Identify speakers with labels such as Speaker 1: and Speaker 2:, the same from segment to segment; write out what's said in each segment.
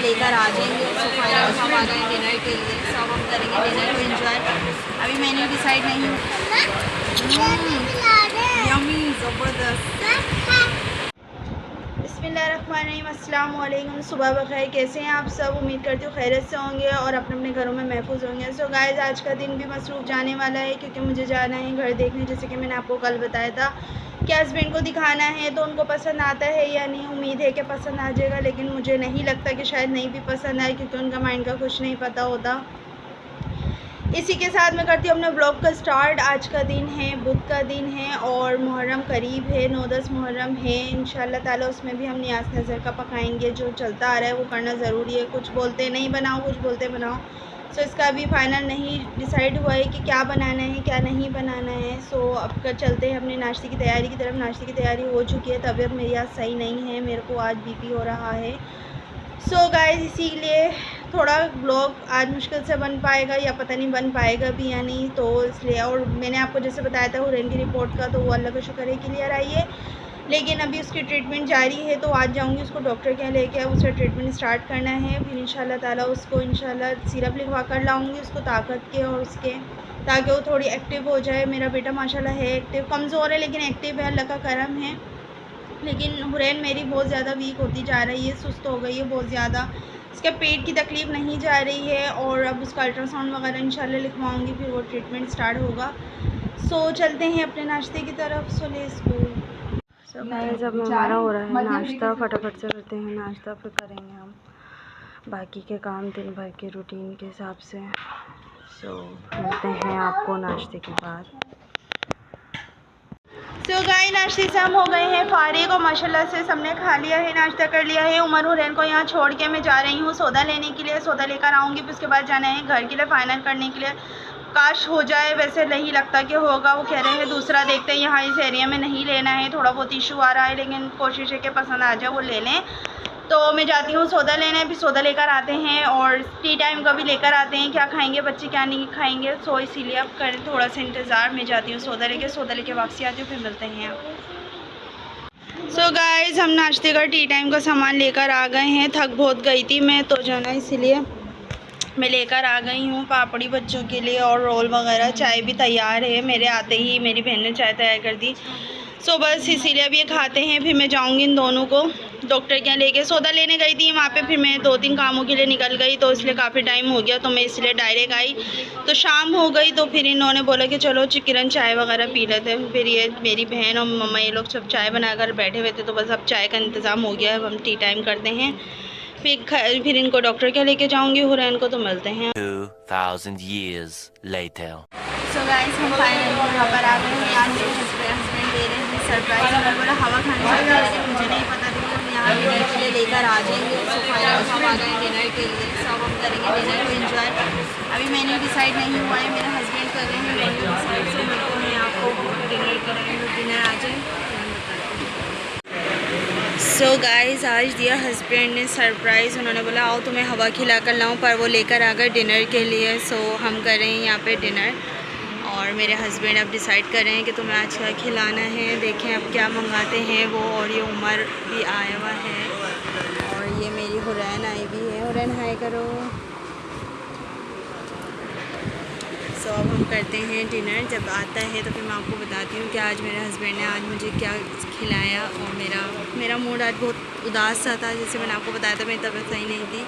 Speaker 1: लेकर आ जाएंगे। So finally हम आ गए डिनर के लिए। सो अब हम करेंगे डिनर को एंजॉय। अभी मैंने डिसाइड नहीं यम्मी ज़बरदस्त। बिस्मिल्लाहिर्रहमानिर्रहीम, अस्सलाम वालेकुम। सुबह बखैर, कैसे हैं आप सब? उम्मीद करती हूँ खैरियत से होंगे और अपने अपने घरों में महफूज होंगे। सो गाइस, आज का दिन भी मसरूफ़ जाने वाला है क्योंकि मुझे जाना है घर देखने। जैसे कि मैंने आपको कल बताया था कि हस्बैंड को दिखाना है तो उनको पसंद आता है या नहीं। उम्मीद है कि पसंद आ जाएगा, लेकिन मुझे नहीं लगता कि शायद नहीं भी पसंद आए क्योंकि उनका माइंड का कुछ नहीं पता होता। इसी के साथ मैं करती हूँ अपने ब्लॉग का स्टार्ट। आज का दिन है, बुध का दिन है और मुहर्रम करीब है, 9-10 मुहर्रम है इंशाल्लाह ताला। उसमें भी हम नियाज़ नज़र का पकाएंगे। जो चलता आ रहा है वो करना ज़रूरी है। कुछ बोलते नहीं बनाओ, कुछ बोलते बनाओ। सो इसका अभी फ़ाइनल नहीं डिसाइड हुआ है कि क्या बनाना है क्या नहीं बनाना है। सो अब कर चलते हैं अपने नाश्ते की तैयारी की तरफ। नाश्ते की तैयारी हो चुकी है। तबीयत मेरी आज सही नहीं है, मेरे को आज बीपी हो रहा है। सो गाइस, इसीलिए थोड़ा ब्लॉग आज मुश्किल से बन पाएगा या पता नहीं बन पाएगा भी या नहीं, तो इसलिए। और मैंने आपको जैसे बताया था हुरैन की रिपोर्ट का, तो वो अल्लाह का शुक्र है क्लियर आई है। लेकिन अभी उसकी ट्रीटमेंट जारी है, तो आज जाऊंगी उसको डॉक्टर के यहाँ लेके। अब उसका ट्रीटमेंट स्टार्ट करना है। फिर इंशाल्लाह ताला उसको इंशाल्लाह सिरप लिखवा कर लाऊँगी उसको ताकत के और उसके, ताकि वो थोड़ी एक्टिव हो जाए। मेरा बेटा माशाल्लाह है एक्टिव, कमज़ोर है लेकिन एक्टिव है, अल्लाह का करम है। लेकिन हुरैन मेरी बहुत ज़्यादा वीक होती जा रही है, सुस्त हो गई है बहुत ज़्यादा। इसके पेट की तकलीफ़ नहीं जा रही है और अब उसका अल्ट्रासाउंड वगैरह इंशाल्लाह लिखवाऊंगी, फिर वो ट्रीटमेंट स्टार्ट होगा। सो चलते हैं अपने नाश्ते की तरफ। So let's go. So guys, अब हमारा हो रहा है नाश्ता। फटाफट से करते हैं नाश्ता, फिर करेंगे हम बाकी के काम दिन भर के रूटीन के हिसाब से। सो मिलते हैं आपको नाश्ते के बाद। तो गाइस, नाश्ते से हम हो गए हैं फारिग और माशाल्लाह से सबने खा लिया है, नाश्ता कर लिया है। उमर हुरैन को यहाँ छोड़ के मैं जा रही हूँ सौदा लेने के लिए। सौदा लेकर आऊँगी, फिर उसके बाद जाना है घर के लिए फ़ाइनल करने के लिए। काश हो जाए, वैसे नहीं लगता कि होगा। वो कह रहे हैं दूसरा देखते हैं, यहाँ इस एरिया में नहीं लेना है, थोड़ा बहुत इशू आ रहा है, लेकिन कोशिश है कि पसंद आ जाए वो ले लें। तो मैं जाती हूँ सौदा लेने, फिर सौदा लेकर आते हैं और टी टाइम का भी लेकर आते हैं, क्या खाएंगे बच्चे क्या नहीं खाएंगे। सो इसीलिए अब करें थोड़ा सा इंतज़ार। मैं जाती हूँ सौदा लेके वापसी आती हूँ, फिर मिलते हैं आप। सो गाइस, हम नाश्ते का टी टाइम का सामान लेकर आ गए हैं। थक बहुत गई थी मैं तो जो ना, इसीलिए मैं लेकर आ गई हूँ पापड़ी बच्चों के लिए और रोल वगैरह। चाय भी तैयार है, मेरे आते ही मेरी बहन ने चाय तैयार कर दी। सो बस इसीलिए अब ये खाते हैं, फिर मैं जाऊँगी इन दोनों को डॉक्टर के यहाँ लेके। सौदा लेने गई थी वहाँ पे, फिर मैं 2-3 कामों के लिए निकल गई, तो इसलिए काफ़ी टाइम हो गया, तो मैं इसलिए डायरेक्ट आई। तो शाम हो गई, तो फिर इन्होंने बोला कि चलो किरण चाय वगैरह पी लेते हैं। फिर ये मेरी बहन और मम्मा ये लोग सब चाय बनाकर बैठे हुए थे, तो बस अब चाय का इंतज़ाम हो गया है। अब हम टी टाइम करते हैं, फिर इनको डॉक्टर के लेके जाऊँगी हुरैन को, तो मिलते हैं
Speaker 2: 2000 years later।
Speaker 1: सो गाइस, हम फाइनली यहाँ पर आ गए हैं। आज मेरे हस्बैंड दे रहे हैं सरप्राइज़। उन्होंने बोला हवा खाने चलते हैं, लेकिन मुझे नहीं पता था कि हम यहाँ डिनर के लिए लेकर आ जाएंगे। सो फाइनली हम आ गए डिनर के लिए। सो अब हम करेंगे डिनर को एंजॉय। अभी मैंने डिसाइड नहीं हुआ है, मेरे हस्बैंड कर रहे हैं मेन्यू डिसाइड। से मिलते हैं आपको डिनर करेंगे, डिनर आ जाए। सो गाइस, आज दिया हस्बैंड ने सरप्राइज़। उन्होंने बोला आओ तुम्हें हवा खिला कर लाऊँ, पर वो लेकर आ गए डिनर के लिए। सो हम कर रहे हैं यहाँ पे डिनर और मेरे हस्बैंड अब डिसाइड कर रहे हैं कि तुम्हें आज क्या खिलाना है। देखें अब क्या मंगाते हैं वो। और ये उमर भी आया हुआ है और ये मेरी हुरैन आई भी है। हुरैन हाय करो। सो अब हम करते हैं डिनर। जब आता है तो फिर मैं आपको बताती हूँ कि आज मेरे हस्बैंड ने आज मुझे क्या खिलाया। और मेरा मूड आज बहुत उदास सा था, जैसे मैंने आपको बताया था मेरी तबीयत सही नहीं थी।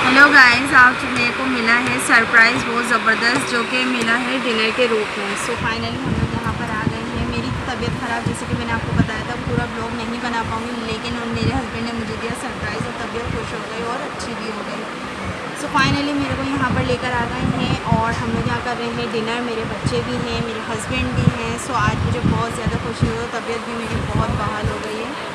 Speaker 1: हेलो गाइस, आज मेरे को मिला है सरप्राइज़ बहुत ज़बरदस्त, जो कि मिला है डिनर के रूप में। सो फाइनली हम लोग यहाँ पर आ गए हैं। मेरी तबीयत ख़राब, जैसे कि मैंने आपको बताया था, पूरा ब्लॉग नहीं बना पाऊँगी, लेकिन मेरे हस्बैंड ने मुझे दिया सरप्राइज़ और तबीयत खुश हो गई और अच्छी भी हो गई। सो फाइनली मेरे को यहाँ पर लेकर आ गए हैं और हम लोग यहाँ कर रहे हैं डिनर। मेरे बच्चे भी हैं, मेरे हस्बैंड भी हैं। सो आज मुझे बहुत ज़्यादा खुशी हो, तबीयत भी मेरी बहुत बहाल हो गई है।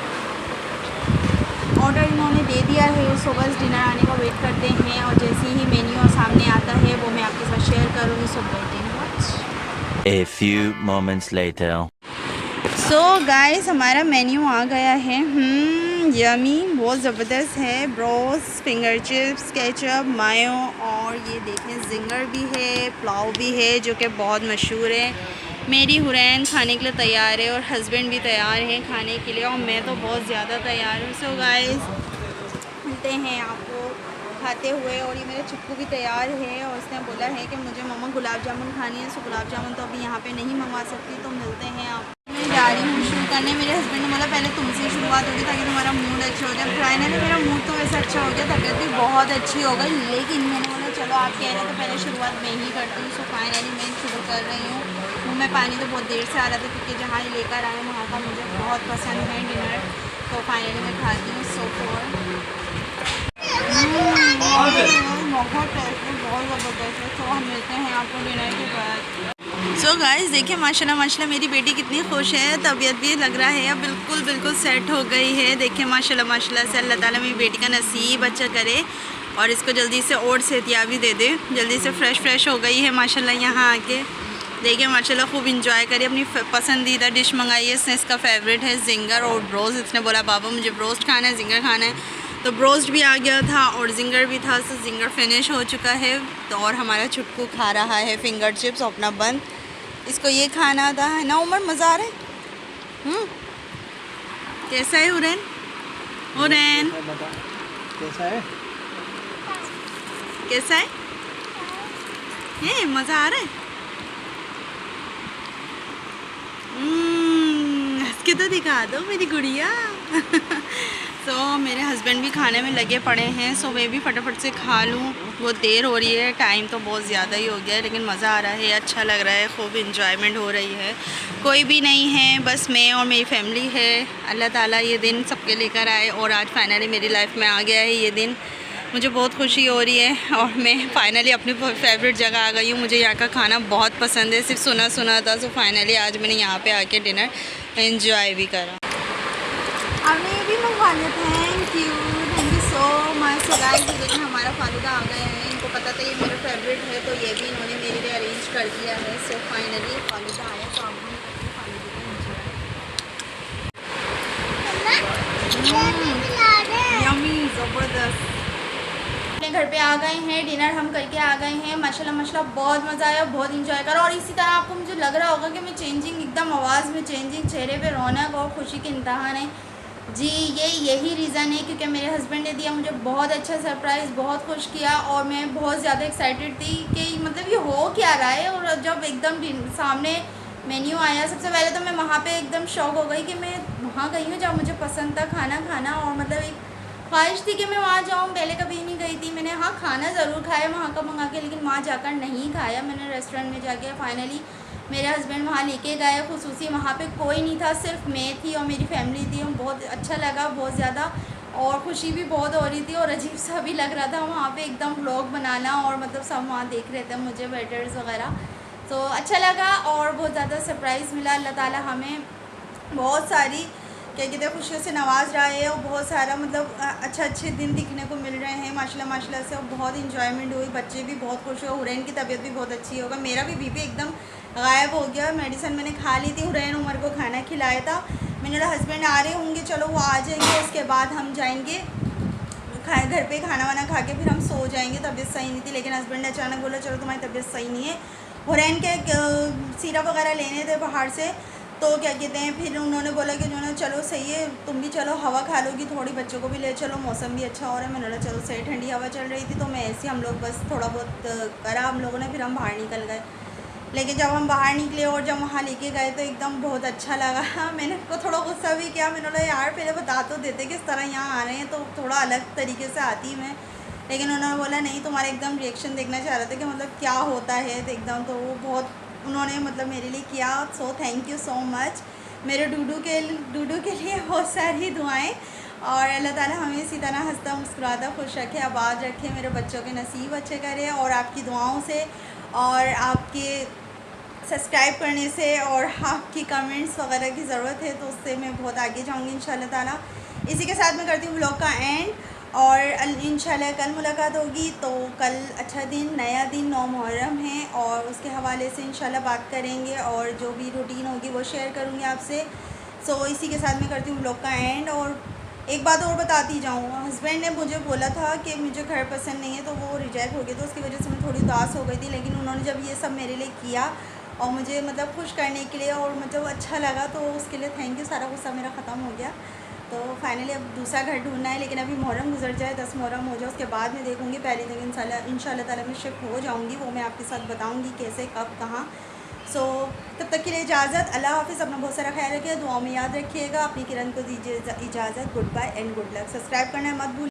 Speaker 1: ऑर्डर इन्होंने दे दिया है, सो बस डिनर आने का वेट करते हैं और जैसे ही मेन्यू सामने आता है वो मैं आपके साथ शेयर करूँगी। So wait and watch.
Speaker 2: A few moments later।
Speaker 1: So guys, हमारा मेन्यू आ गया है। यमी, बहुत ज़बरदस्त है। Bros, finger chips, ketchup, mayo और ये देखें जिंगर भी है, पुलाव भी है जो कि बहुत मशहूर है। मेरी हुरैन खाने के लिए तैयार है और हस्बैंड भी तैयार हैं खाने के लिए और मैं तो बहुत ज़्यादा तैयार हूँ। सो गाइस, मिलते हैं आपको खाते हुए। और ये मेरा चिक्कू भी तैयार है और उसने बोला है कि मुझे मम्मा गुलाब जामुन खानी है, सो गुलाब जामुन तो अभी यहाँ पे नहीं मंगवा सकती, तो मिलते हैं आप। मैं जा रही हूँ शुरू करने। मेरे हस्बैंड ने बोला पहले तुमसे शुरुआत होगी ताकि तुम्हारा मूड अच्छा हो जाए। फाइनली मेरा मूड तो वैसे अच्छा हो गया, तबीयत भी बहुत अच्छी हो गई, लेकिन मैंने बोला चलो आप कह रहे हैं तो पहले शुरुआत मैं ही करती हूँ। सो फाइनली मैं शुरू कर रही हूँ। मुँह में पानी तो बहुत देर से आ रहा था क्योंकि जहाँ लेकर आए वहाँ का मुझे बहुत पसंद है डिनर, तो फाइनली मैं खाती हूँ। सो बहुत टेस्ट है, बहुत ज़बरदस्त है। तो हम मिलते हैं आपको डिनर के बाद। सो गाइस देखिए माशाल्लाह माशाल्लाह मेरी बेटी कितनी खुश है, तबीयत भी लग रहा है अब बिल्कुल सेट हो गई है। देखिए माशाल्लाह माशाल्लाह से अल्लाह ताला मेरी बेटी का नसीब अच्छा करे और इसको जल्दी से और सेहतियाबी दे दे। जल्दी से फ्रेश हो गई है माशाल्लाह यहाँ आके। देखिए माशाल्लाह खूब इंजॉय करिए। अपनी पसंदीदा डिश मंगाई है इसने, इसका फेवरेट है जिंगर और ब्रोस्ट। इसने बोला पापा मुझे ब्रोस्ट खाना है, जिंगर खाना है, तो ब्रोस्ट भी आ गया था और जिंगर भी था। तो जिंगर फिनिश हो चुका है, तो और हमारा छुटकू खा रहा है फिंगर चिप्स अपना बंद। इसको ये खाना था, है ना उमर? मज़ा आ रहा है? कैसा है उरैन? उरैन
Speaker 3: कैसा है?
Speaker 1: कैसा है? ये मज़ा आ रहा है? हंस के तो दिखा दो मेरी गुड़िया। तो मेरे हस्बैंड भी खाने में लगे पड़े हैं, सो मैं भी फटाफट से खा लूँ। बहुत देर हो रही है, टाइम तो बहुत ज़्यादा ही हो गया है, लेकिन मज़ा आ रहा है, अच्छा लग रहा है, खूब इंजॉयमेंट हो रही है। कोई भी नहीं है, बस मैं और मेरी फैमिली है। अल्लाह ताला ये दिन सबके लेकर आए और आज फाइनली मेरी लाइफ में आ गया है ये दिन। मुझे बहुत खुशी हो रही है और मैं फाइनली अपनी फेवरेट जगह आ गई हूँ। मुझे यहाँ का खाना बहुत पसंद है, सिर्फ सुना था। सो फाइनली आज मैंने यहाँ पे आके डिनर एंजॉय भी करा। आपने ये भी मंगवा लिया, thank you so much. So guys देखिए हमारा फालूदा आ गया है, इनको पता था ये मेरा फेवरेट है, तो ये भी इन्होंने मेरे लिए अरेंज कर दिया है। सो फाइनली फालूदा आया, तो अब हम यम्मी ज़बरदस्त। अपने घर पे आ गए हैं, डिनर हम करके आ गए हैं। माशाल्लाह माशाल्लाह बहुत मज़ा आया, बहुत इंजॉय करा। और इसी तरह आपको मुझे लग रहा होगा कि मैं चेंजिंग एकदम आवाज़ में चेंजिंग, चेहरे पे रौनक और खुशी के इंतहा नहीं जी। यही रीज़न है क्योंकि मेरे हस्बैंड ने दिया मुझे बहुत अच्छा सरप्राइज़, बहुत खुश किया और मैं बहुत ज़्यादा एक्साइटेड थी कि मतलब ये हो क्या रहा है। और जब एकदम सामने मेन्यू आया, सबसे पहले तो मैं वहाँ पे एकदम शॉक हो गई कि मैं वहाँ गई हूँ जहाँ मुझे पसंद था खाना खाना, और मतलब एक ख्वाहिश थी कि मैं वहाँ जाऊँ। पहले कभी नहीं गई थी मैंने, हाँ खाना ज़रूर खाया वहाँ का मंगा के, लेकिन वहाँ जाकर नहीं खाया मैंने रेस्टोरेंट में जाके। फाइनली मेरे हस्बैंड वहाँ लेके गए, खुसूसी वहाँ पे कोई नहीं था, सिर्फ मैं थी और मेरी फैमिली थी। बहुत अच्छा लगा बहुत ज़्यादा, और खुशी भी बहुत हो रही थी और अजीब सा भी लग रहा था वहाँ पे एकदम व्लॉग बनाना, और मतलब सब वहाँ देख रहे थे मुझे, वेटर्स वगैरह। तो अच्छा लगा और बहुत ज़्यादा सरप्राइज़ मिला। अल्लाह ताला हमें बहुत सारी क्या कहते हैं खुशियों से नवाज रहा है और बहुत सारा मतलब अच्छे दिन दिखने को मिल रहे हैं माशाल्लाह माशाल्लाह से। और बहुत इंजॉयमेंट हुई, बच्चे भी बहुत खुश हुए। हुरैन की तबीयत भी बहुत अच्छी होगा, मेरा भी बीपी एकदम गायब हो गया। मेडिसिन मैंने खा ली थी, हुरैन उमर को खाना खिलाया था मैंने। हस्बैंड आ रहे होंगे, चलो वो आ जाएंगे, उसके बाद हम जाएंगे घर पे खाना वाना खा के फिर हम सो जाएंगे। तबीयत सही नहीं थी, लेकिन हस्बैंड ने अचानक बोला चलो तुम्हारी तबीयत सही नहीं है, हुरैन के सिरप वगैरह लेने थे बाहर से, तो क्या कहते हैं फिर उन्होंने बोला कि जो ना चलो सही है तुम भी चलो, हवा खा लोगी थोड़ी, बच्चों को भी ले चलो, मौसम भी अच्छा हो रहा है। मैंने बोला चलो सही, ठंडी हवा चल रही थी तो मैं ऐसे हम लोग बस थोड़ा बहुत करा हम लोगों ने, फिर हम बाहर निकल गए। लेकिन जब हम बाहर निकले और जब वहाँ लेके गए तो एकदम बहुत अच्छा लगा। मैंने उनको थोड़ा गुस्सा भी किया, मैंने बोला यार पहले बता तो देते कि इस तरह यहाँ आ रहे हैं, तो थोड़ा अलग तरीके से आती मैं। लेकिन उन्होंने बोला नहीं, तुम्हारा एकदम रिएक्शन देखना चाह रहे थे कि मतलब क्या होता है, तो एकदम तो वो बहुत उन्होंने मतलब मेरे लिए किया। So thank you so much. मेरे डूडू के लिए बहुत सारी दुआएं, और अल्लाह ताला हमें इसी तरह हंसता मुस्कुराता खुश रखे, आबाद रखे, मेरे बच्चों के नसीब अच्छे करे। और आपकी दुआओं से और आपके सब्सक्राइब करने से और आपकी कमेंट्स वगैरह की ज़रूरत है, तो उससे मैं बहुत आगे जाऊँगी इंशाल्लाह ताला। इसी के साथ मैं करती हूँ व्लॉग का एंड, और इंशाल्लाह कल मुलाकात होगी। तो कल अच्छा दिन, नया दिन, 9 मुहर्रम है, और उसके हवाले से इंशाल्लाह बात करेंगे और जो भी रूटीन होगी वो शेयर करूँगी आपसे। सो इसी के साथ मैं करती हूँ व्लॉग का एंड। और एक बात और बताती जाऊँ, हस्बैंड ने मुझे बोला था कि मुझे घर पसंद नहीं है, तो वो रिजेक्ट हो गया, तो उसकी वजह से मैं थोड़ी उदास हो गई थी। लेकिन उन्होंने जब ये सब मेरे लिए किया और मुझे मतलब खुश करने के लिए और मतलब अच्छा लगा, तो उसके लिए थैंक यू। सारा गुस्सा मेरा ख़त्म हो गया। तो फाइनली अब दूसरा घर ढूंढना है, लेकिन अभी मुहर्रम गुजर जाए, 10 मुहर्रम हो जाए, उसके बाद मैं देखूँगी। पहले दिन इंशाल्लाह ताला मैं शिफ्ट हो जाऊँगी, वो मैं आपके साथ बताऊँगी कैसे कब कहाँ। सो तब तक के लिए इजाज़त, अल्लाह हाफ़िज़। अपना बहुत सारा ख्याल रखिए, दुआओं में याद रखिएगा। अपनी किरण को दीजिए इजाज़त। Good bye and good luck. Subscribe करना मत भूलिए।